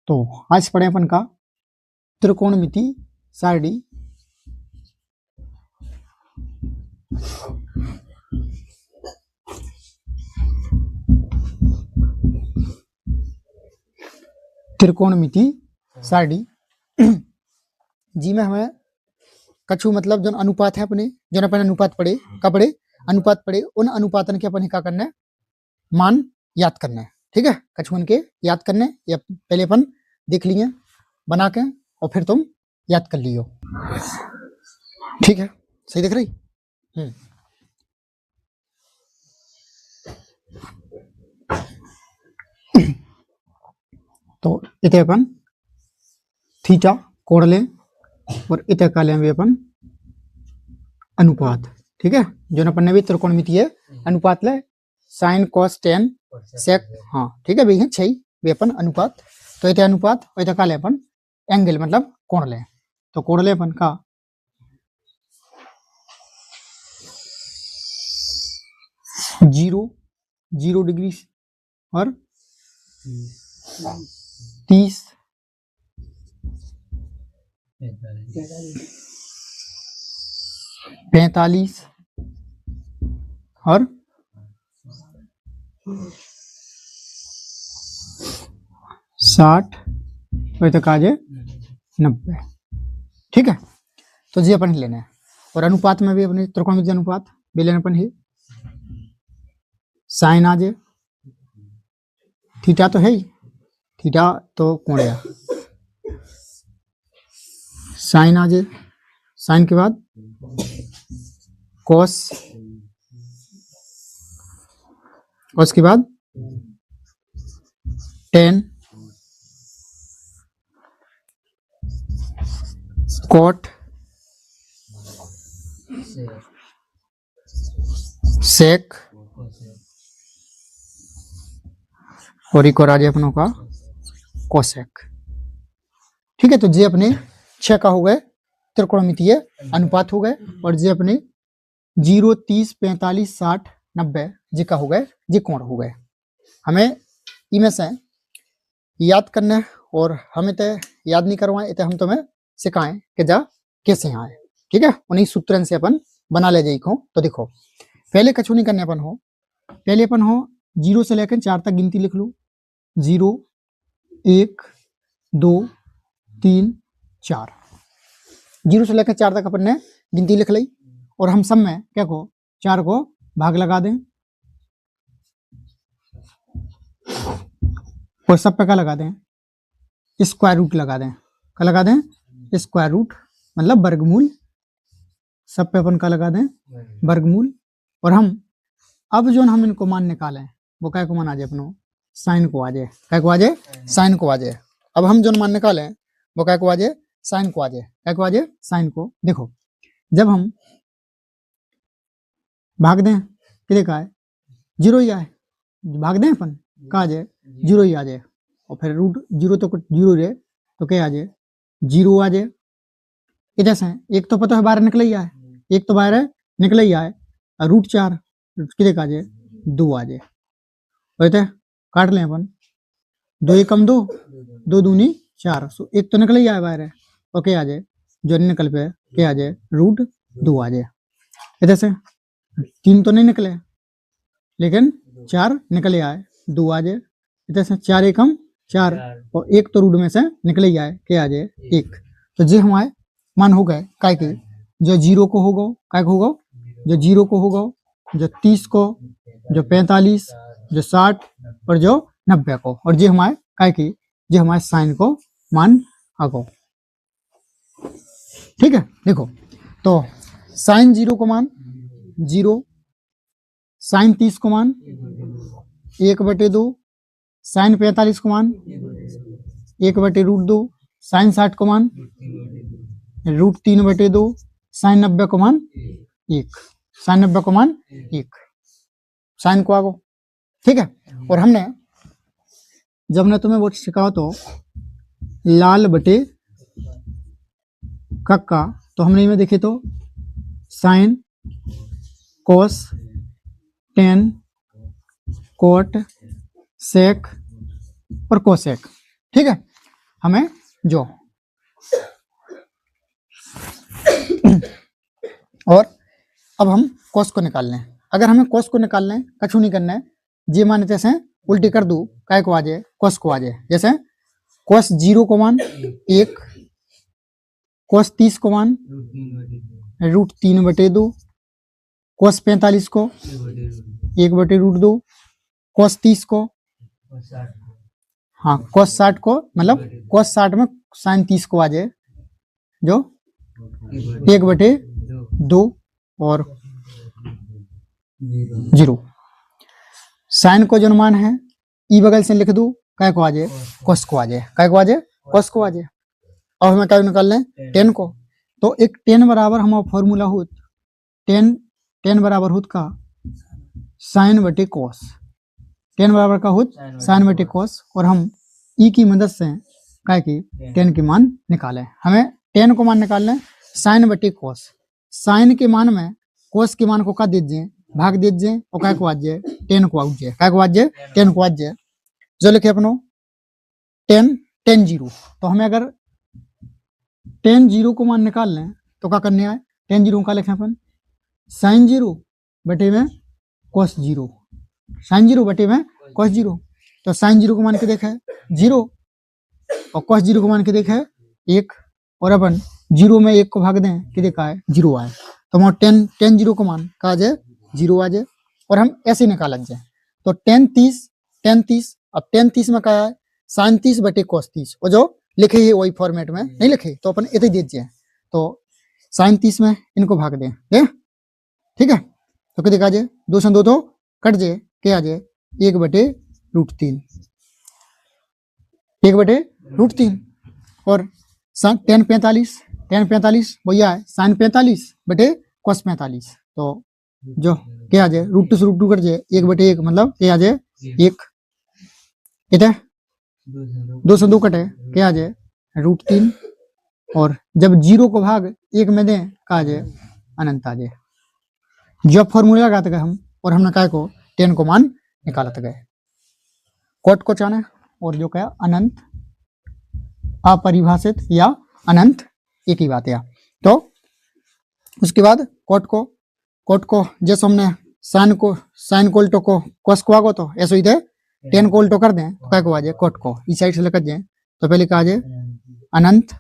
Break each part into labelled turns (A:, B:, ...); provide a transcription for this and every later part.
A: तो आज पढ़े अपन का त्रिकोणमिति सारणी। त्रिकोणमिति सारणी जी में हमें कछु मतलब जो अनुपात है अपने जो अपन अनुपात पढ़े का पढ़े अनुपात पढ़े उन अनुपातन के अपन क्या करना है मान याद करना है। ठीक है, कछु के याद करने या पहले अपन देख लिए बना के और फिर तुम याद कर लियो। ठीक है, सही देख रही। तो इतने अपन थीटा कोण लें और इतने का लें अपन अनुपात। ठीक है, जो अपन ने भी त्रिकोणमिति है अनुपात ले साइन कॉस टेन सेक। हाँ ठीक है भैया, छही वे अपन अनुपात। तो इतने अनुपात और इतने का ले अपन एंगल मतलब कोण ले। तो कोण ले अपन का 0 डिग्री और 30 45 और 60 और तक आ जाए 90। ठीक है, तो जी अपन लेना है। और अनुपात में भी अपने त्रिकोणमिति अनुपात भी लेना अपन है। साइन आ जाए, थीटा तो है ही, थीटा तो कोण है, साइन आ जाए, साइन के बाद कॉस, कॉस के बाद टेन, कॉट, सेक और एक और आ जाए अपनों का कोसेक। ठीक है, तो जे अपने 6 का हो गए त्रिकोणमितीय अनुपात हो गए और जे अपने 0 30 45 60 90 जे का हो गए जे कोण हो गए। हमें इनमें से याद करना है और हमें तो याद नहीं करवाएं, तो हम तुम्हें सिखाएं कि जा कैसे आए। ठीक है, उन्हीं सूत्रन से अपन बना ले जाइए। तो देखो पहले कछु नहीं करने अपन हो, पहले अपन हो 0 से लेकर 4 तक गिनती लिख लो। 0 1 2 3 4, 0 से लेकर 4 तक अपन ने गिनती लिख ली। और हम सब में क्या को 4 को भाग लगा दें और सब पे क्या लगा दें स्क्वायर रूट लगा दें। क्या लगा दें स्क्वायर रूट मतलब वर्गमूल। सब पे अपन का लगा दें वर्गमूल। और हम अब जो हम इनको मान निकालें वो क्या को मान आ जाए अपनो साइन को आ जाए। क्या को आ जाए साइन को आ जाए। अब हम जो मान निकालें वो क्या को आ जाए साइन को आ जाए। क्या को आ जाए साइन को। देखो जब हम भाग दें कितने का है 0 ही आए, भाग दें अपन का आ जाए 0 ही आ जाए। और फिर रूट 0 तो 0 रहे तो क्या आ जाए 0 आ जाए। इधर से एक तो पता है बाहर निकल ही आए, एक तो बाहर निकल ही आए और रूट 4 कितने का आ जाए 2 आ जाए। और इधर काट लें अपन 2 एकम 2 2 दूनी 4, सो एक तो निकल ही आए बाहर और क्या आ जाए जो निकल पे क्या आ जाए रूट 2 आ जाए। इधर से 3 तो नहीं निकले लेकिन 4 निकले आए 2 आ जाए। इधर से 4 एकम 4 और एक तो रूट में से निकल ही आए क्या आ जाए 1। तो जे हमारे मान हो गए काय के जो 0 को होगा काय को होगा जो 0 को होगा, जो 30 को, जो 45, जो 60 और जो 90 को। और जे हमारे काय की जे हमारे साइन को मान आगो। ठीक है, देखो तो साइन 0 को मान 0, साइन 30 को मान 1/2, साइन 45 को मान 1/√2, साइन 60 को मान √3/2, साइन 90 को मान 1, साइन 90 को मान 1, साइन को आगो। ठीक है, और हमने जब ने तुम्हें वो सिखाओ तो लाल बटे कक्का, तो हमने इनमें देखे तो sine cos tan cot sec और कोसेक। ठीक है, हमें जो और अब हम कॉस को निकाल लें। अगर हमें कॉस को निकालना है, कछु नहीं करना है, जे मान जैसे उल्टी कर दू काय को आ जाए, कॉस को आ जाए। जैसे कॉस 0 को मान 1, कॉस 30 को मान √3/2, कॉस 45 को 1/√2, कॉस 30 को हाँ कॉस 60 को मतलब कॉस 60 में साइन 30 को आ जाए जो 1/2 और 0। साइन को जो मान है ई बगल से लिख दू काय को आ जाए, कॉस को आ जाए, काय को आ जाए, कॉस को आ जाए। अब हमें क्या निकाल लें, टेन को। तो एक टेन बराबर हमारा फॉर्मूला होत टेन बराबर होत का साइन बटे कॉस, टेन बराबर का होत साइन बटे कॉस। और हम ई की मदद से काय की टेन के मान निकाले। हमें टेन को मान निकालना है साइन बटे कॉस। साइन के मान में कॉस के मान को का दीजिए, भाग दीजिए और काय को आ जाए, टेन को आ जाए, काय को आ जाए, टेन को आ जाए। जो लिखे अपनो टेन 0। तो हमें अगर टेन 0 को मान निकाल लें तो क्या करने आए, टेन 0 का लिखें अपन साइन 0 बटे में कॉस 0, साइन 0 बटे में कॉस 0। तो साइन 0 को मान के देखा है 0 और कॉस 0 को मान के देखा है 1 और अपन 0 में 1 को भाग दें कि देखा है 0 आए। तो हमारा टेन 0 को मान का आ जाए 0 आ जाए और हम ऐसे निकाल जाए। तो टेन 30 अब टेन 30 में क्या है साइन 30 बटे कॉस 30 और जो लिखे है वही फॉर्मेट में नहीं लिखे तो अपन इतने दीजिए। तो साइन 30 में इनको भाग दें ठीक है। तो क्या देखा जाए 2 से 2 तो कट जाए, क्या आ जाए 1/√3, 1/√3 और टेन 45 भैया है साइन 45 बटे कॉस 45। तो जो क्या आ जाए √2 से √2 कट जाए 1/1 मतलब क्या आ जाए 1, इधर 2 से 2 कटे क्या आ जाए √3 और जब 0 को भाग 1 में दें क्या आ जाए अनंत आ जाए। जब फॉर्मूला लगाते गए हम और हमने काय को टेन को मान निकालते गए, कॉट को चाहना और जो क्या अनंत अपरिभाषित या अनंत एक ही बात है। तो उसके बाद कॉट को जैसे हमने साइन को उल्टो को कॉस को आगो तो ऐसे ही थे टेन को उल्टो कर दें तो क्या को आ जाए कॉट को इस साइड से लेकर जाए। तो पहले कहा जाए अनंत,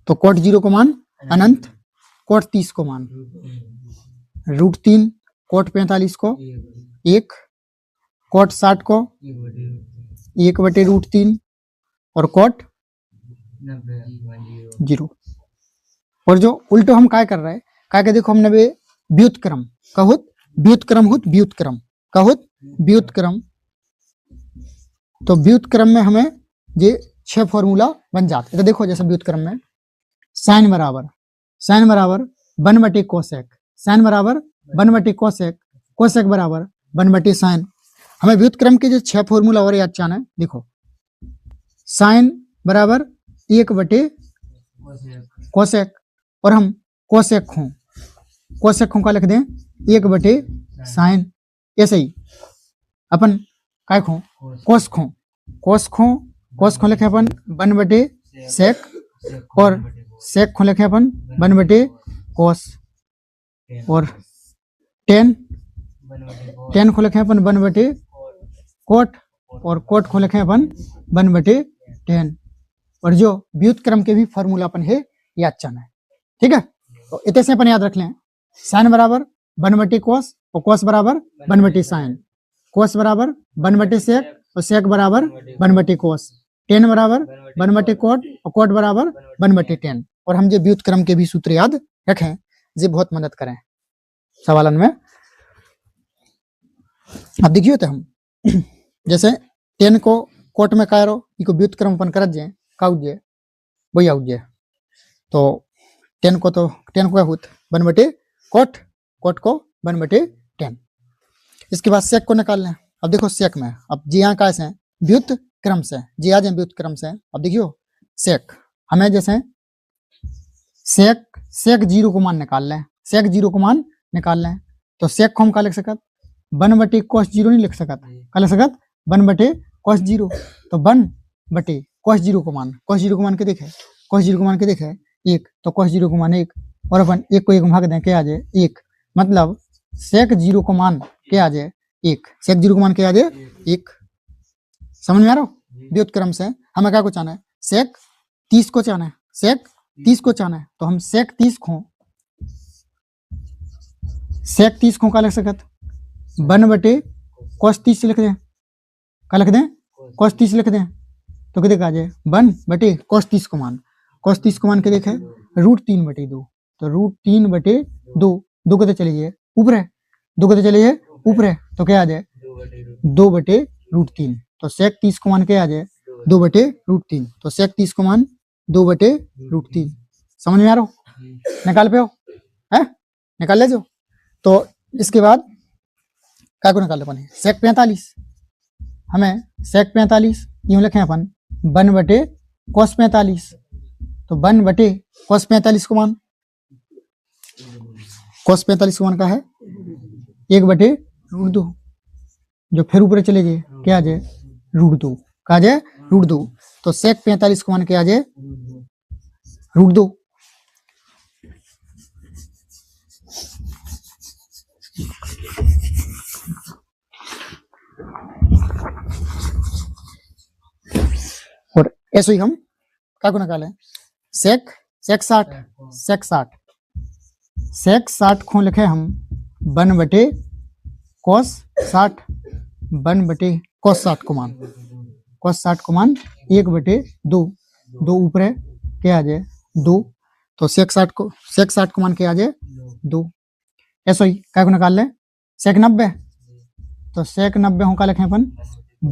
A: तो कॉट 0 को मान अनंत, कॉट 30 को मान √3, कॉट 45 को 1, कॉट 60 को 1/√3 और कॉट 0। और जो उल्टो हम काय कर रहे हैं काय के देखो हमने व्युत्क्रम कहुत व्युत्क्रम। तो व्युत्क्रम में हमें ये 6 फॉर्मूला बन जाते। तो देखो जैसे व्युत्क्रम में साइन बराबर 1/कोसेक, साइन बराबर 1/कोसेक, कोसेक बराबर 1/साइन। हमें व्युत्क्रम के जो 6 फॉर्मूला और याद चाहना है। देखो साइन बराबर 1/कोसेक और हम कोसेक का लिख दें 1/साइन। ऐसे ही अपन काय खो कोस खो लिखे अपन 1/सेक और सेक खो लिखे अपन 1/कोस और टेन खो लिखे अपन 1/कोट और कोट खो लिखे अपन 1/10। और जो व्युत्क्रम के भी फॉर्मूला अपन है याद चाहना है ठीक है। तो इतने से अपन याद रख लें साइन बराबर 1/कोस और कोस बराबर 1/साइन, कोस बराबर 1/सेक और सेक बराबर 1/कोस, टेन बराबर 1/कोट और कोट बराबर 1/10। और हम जो व्युत्क्रम के भी सूत्र याद रखें ये बहुत मदद करें सवालन में। अब देखियो तो हम जैसे 10 को कोट में कायरो इको व्युत्क्रम अपन कर जाए काउजे वही आउजे। तो 10 को क्या होत 1/कोट, कोट को 1/10। इसके बाद सेक को निकाल लें। अब देखो सेक में अब जी यहाँ कैसे व्युत्क्रम से जी आ जाए व्युत्क्रम से। अब देखियो सेक हमें जैसे सेक 0 को मान निकाल लें, सेक 0 को मान निकाल लें। तो सेक को हम क्या लिख सकत 1/cos 0 नहीं लिख सकत, क्या लिख सकत 1/cos 0। तो 1 बटे cos 0 को मान, cos 0 को मान के देखे, cos 0 को मान के देखे 1, तो cos 0 को मान 1 और अपन 1 को 1 भाग दें क्या आ जाए 1, मतलब sec 0 को मान क्या आ जाए 1, sec 0 को मान क्या आ जाए 1। समझ में आ रहा हो? व्युत्क्रम से हमें क्या को चाहना है, sec 30 को चाहना है, sec 30 को चाहना है, तो हम sec 30 को क्या लिख सकत 1 बटे cos 30 लिख दें, क्या लिख दें cos 30 लिख दें, तो कितने का आ जाए 1 बटे cos 30 को मान, cos 30 को मान के देखे √3 बटे 2, तो √3 बटे 2, 2 कते चले जाए ऊपर है, 2 कते चले जाए ऊपर है, तो क्या आ जाए 2 बटे √3, तो sec 30 को मान क्या आ जाए 2 बटे √3, तो sec 30 को मान 2 बटे √3। समझ में आ रहा हो? निकाल पे हो है, निकाल ले जो। तो इसके बाद क्या को निकाल अपन sec 45, हमें sec 45 यूं लिखें अपन 1 बटे cos 45, तो 1 बटे cos 45 को मान, cos 45 को मान का है 1 बटे √2, जो फिर ऊपर चले जाए क्या आ जाए √2, क्या आ जाए √2, तो sec 45 को मान के आ जाए √2। और ऐसे ही हम क्या को निकाले sec 60 को लिखे हम 1 बटे cos 60, 1 बटे cos 60 को मान, cos 60 को मान 1 बटे 2, 2 ऊपर है क्या आ जाए 2, तो sec 60 को मान के आ जाए 2। ऐसा ही क्या को निकाल ले sec 90, तो sec 90 हो का लिखे अपन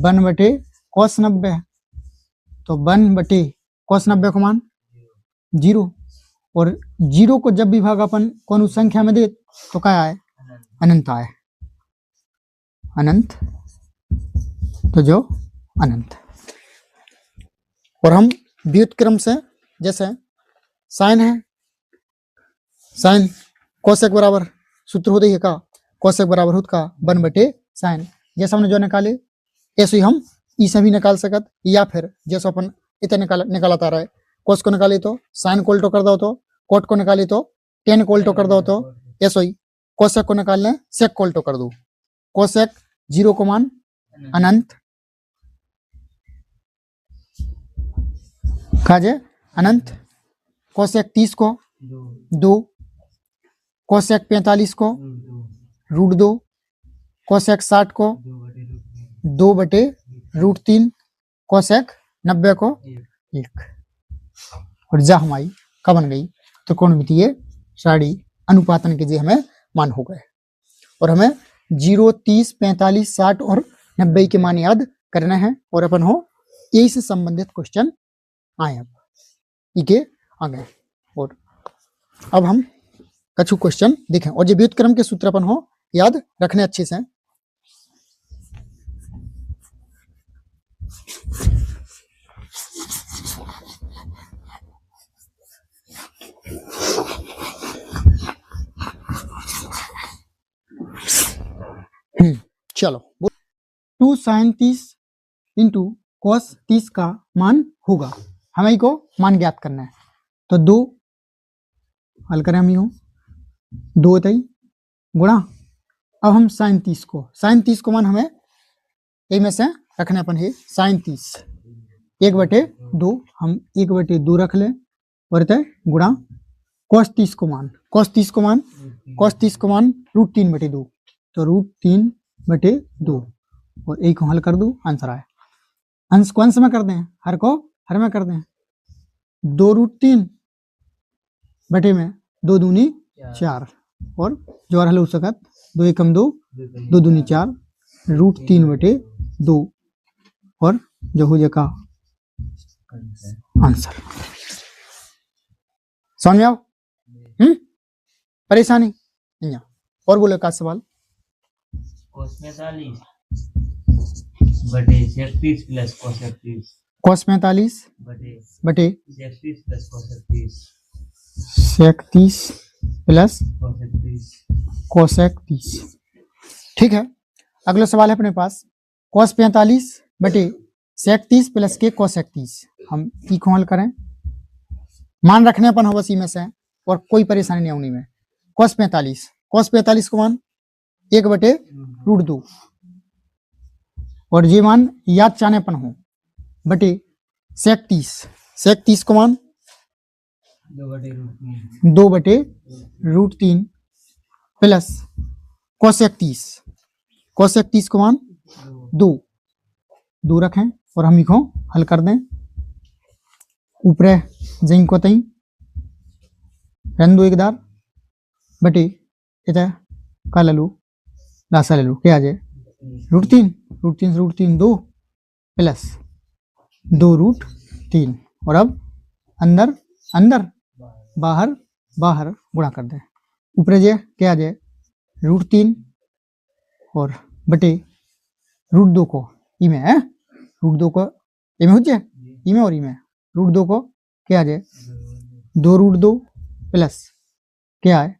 A: 1 बटे cos 90, तो 1 बटे cos 90 को मान 0, और 0 को जब भी भाग अपन कौन संख्या में दे तो क्या आए अनंत आए, अनंत, तो जो अनंत। और हम व्युत्क्रम से जैसे साइन है, साइन कोसेक बराबर सूत्र होता है का कोसेक बराबर होता का 1 बटे साइन, जैसे हमने जो निकाले ऐसे ही हम इसे भी निकाल सकत, या फिर जैसे अपन इतने निकालता रहे कोस को निकाली तो साइन को उल्टो कर दो, तो कोट को निकाली तो टेन को उल्टो कर दो, तो ऐसे ही कोसेक को निकालने सेक को उल्टो कर दो, कोसेक 0 को मान अनंत, काजे अनंत, कोसेक 30 को 2, कोसेक 45 को √2, कोसेक 60 को 2 बटे √3, कोसेक 90 को 1। और जा हमारी का बन गई त्रिकोणमितीय सारणी अनुपातन के जे हमें मान हो गए, और हमें 0, 30, 45, 60 और 90 के मान याद करना है, और अपन हो यही से संबंधित क्वेश्चन आए अब इके आ गए। और अब हम कछु क्वेश्चन देखें, और जो व्युत्क्रम के सूत्र अपन हो याद रखने अच्छे से। चलो 2 sin 30 इंटू cos 30 का मान होगा, हमें को मान ज्ञात करना है, तो 2 हल करें हम यूं 2 तई गुणा, अब हम sin 30 को मान हमें यही में से रखने अपन है sin 30 1 बटे 2, हम 1 बटे 2 रख लें, और तय गुणा cos 30 को मान √3 बटे 2, तो √3 बटे 2, और एक हल कर दो आंसर आए। अंश को अंश में कर दें, हर को हर में कर दें, 2√3 बटे में 2 दूनी 4, और जो हल हो सकत 2 एकम 2, 2 दूनी 4, √3 बटे 2, और जो हो जाएगा आंसर। समझ में आओ? परेशानी नहीं, और बोले का सवाल
B: cos 45 बटे sec 30 प्लस cos 30,
A: cos 45 बटे
B: sec 30 plus cos 30,
A: sec 30 plus
B: cos 30।
A: Cosec 30। ठीक है, अगला सवाल है अपने पास cos 45 बटे सेक 30 प्लस के कोसेक 30। हम ई को हल करें, मान रखने अपन हो बस ई में से, और कोई परेशानी नहीं होनी में। cos 45 को मान 1/√2, और ये मान याद चाहने अपन हो बटे सेक 30 को मान 2/√3 प्लस कोसेक 30 को मान 2 रखें और हम इको हल कर दें। ऊपर जइन को तई रंदो एकदार बटे इता का ललू लासा ललू क्या आ जाए √3 2 प्लस 2√3, और अब अंदर अंदर बाहर बाहर गुणा कर दें। ऊपर जे क्या आ जाए √3 और बटे √2 को ई में है, √2 को ई में हो जाए, ई में और ई में √2 को क्या आ जाए 2√2 प्लस क्या है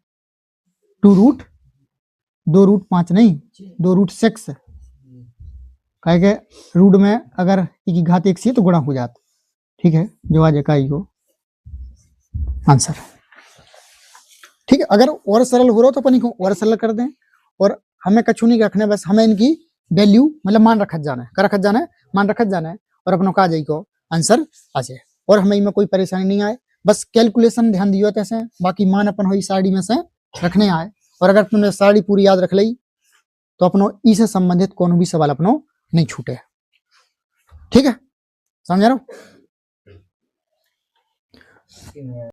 A: 2√5 नहीं 2√6, कहे के रूट में अगर ई की घात 1 से तो गुणा हो जाता। ठीक है, जो आ जाएगा ई को आंसर। ठीक है, अगर और सरल हो रहा तो अपन इनको और सरल कर दें, और हमें कछु नहीं रखना है, बस हमें इनकी वैल्यू मतलब मान रखत जाना है, मान रखत जाना है, और अपनों का आ जाए को आंसर आ जाए, और हमें इनमें कोई परेशानी नहीं आए। बस कैलकुलेशन ध्यान दियो तैसे, बाकी मान अपन हो साड़ी में से रखने आए। और अगर तुमने साड़ी पूरी याद रख ली तो अपनों ई से संबंधित कोनो भी सवाल अपनों नहीं छूटे। ठीक है, समझ रहे हो?